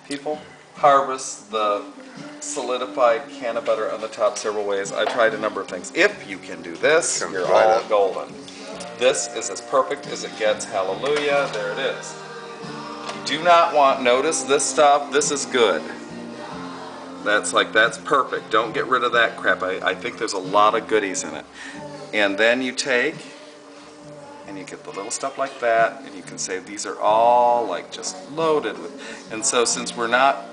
People harvest the solidified can of butter on the top several ways. I tried a number of things. If you can do this, you're all golden. This is as perfect as it gets. Hallelujah. There it is. Do not want, notice this stuff, this is good. That's perfect. Don't get rid of that crap. I think there's a lot of goodies in it. And then you take, and you get the little stuff like that, and you can say these are all like just loaded with, and so since we're not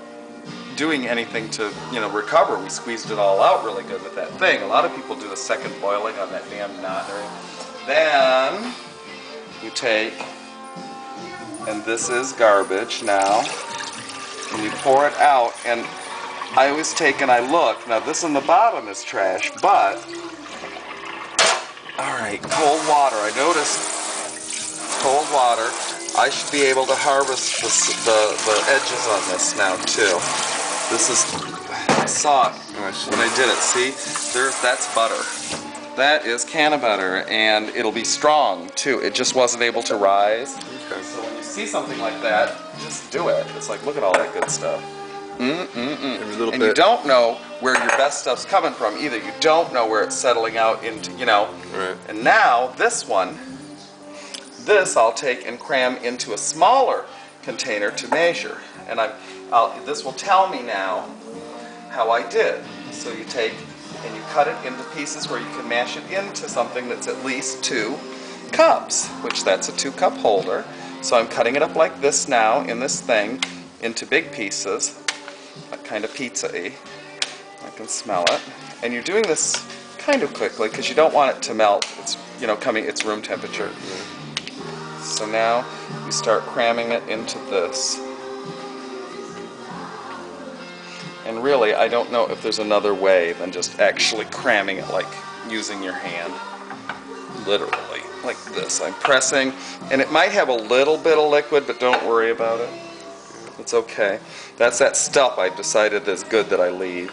doing anything to, recover, we squeezed it all out really good with that thing. A lot of people do a second boiling on that damn knot. Then you take, and this is garbage now, and you pour it out, and I always take and I look. Now this on the bottom is trash, but alright, cold water. I noticed cold water. I should be able to harvest the edges on this now too. This is, I saw it when I did it. See, that's butter. That is can of butter, and it'll be strong too. It just wasn't able to rise. Okay. So when you see something like that, just do it. It's like, look at all that good stuff. And you don't know where your best stuff's coming from either. You don't know where it's settling out into, Right. And now this one, this I'll take and cram into a smaller container to measure. And this will tell me now how I did. So you take and you cut it into pieces where you can mash it into something that's at least 2 cups, which that's a 2-cup holder. So I'm cutting it up like this now in this thing into big pieces. Kind of pizza-y. I can smell it. And you're doing this kind of quickly because you don't want it to melt. It's it's room temperature. Mm-hmm. So now you start cramming it into this. And really, I don't know if there's another way than just actually cramming it like using your hand. Literally, like this. I'm pressing, and it might have a little bit of liquid, but don't worry about it. It's okay. That's that stuff I've decided is good that I leave.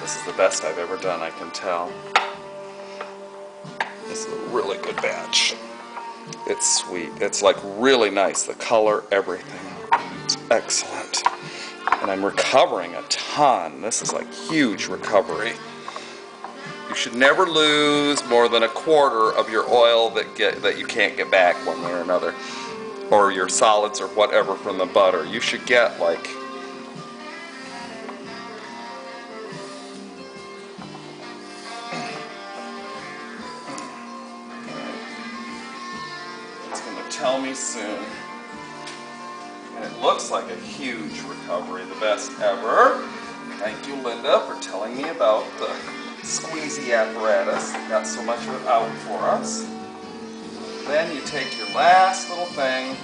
This is the best I've ever done, I can tell. This is a really good batch. It's sweet. It's like really nice. The color, everything. It's excellent. And I'm recovering a ton. This is like huge recovery. You should never lose more than 1/4 of your oil that you can't get back one way or another, or your solids or whatever from the butter. You should get like it's going to tell me soon, and it looks like a huge recovery, the best ever. Thank you, Linda, for telling me about the squeezy apparatus that got so much of it out for us. Then you take your last little thing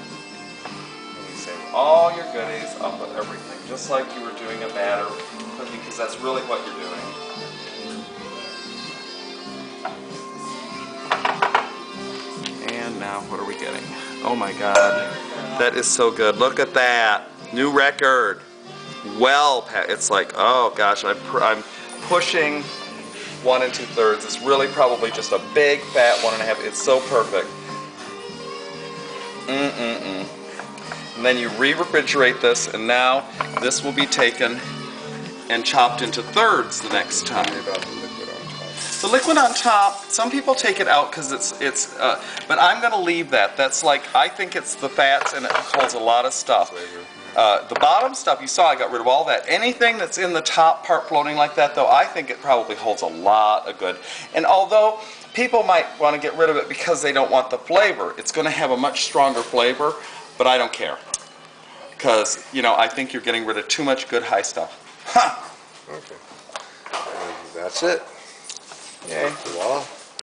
and you save all your goodies up with everything, just like you were doing a batter cookie, because that's really what you're doing. And now what are we getting? Oh my God, that is so good. Look at that, new record. Well, it's like, oh gosh, I'm pushing 1 2/3. It's really probably just a big fat 1.5. It's so perfect. And then you re-refrigerate this, and now this will be taken and chopped into thirds the next time. About the liquid on top. The liquid on top, some people take it out because but I'm going to leave that. That's like, I think it's the fats, and it holds a lot of stuff. Flavor. The bottom stuff, you saw I got rid of all that. Anything that's in the top part floating like that, though, I think it probably holds a lot of good. And although people might want to get rid of it because they don't want the flavor, it's going to have a much stronger flavor, but I don't care. Because, I think you're getting rid of too much good high stuff. Ha! Okay. And that's it. Yay. Voila.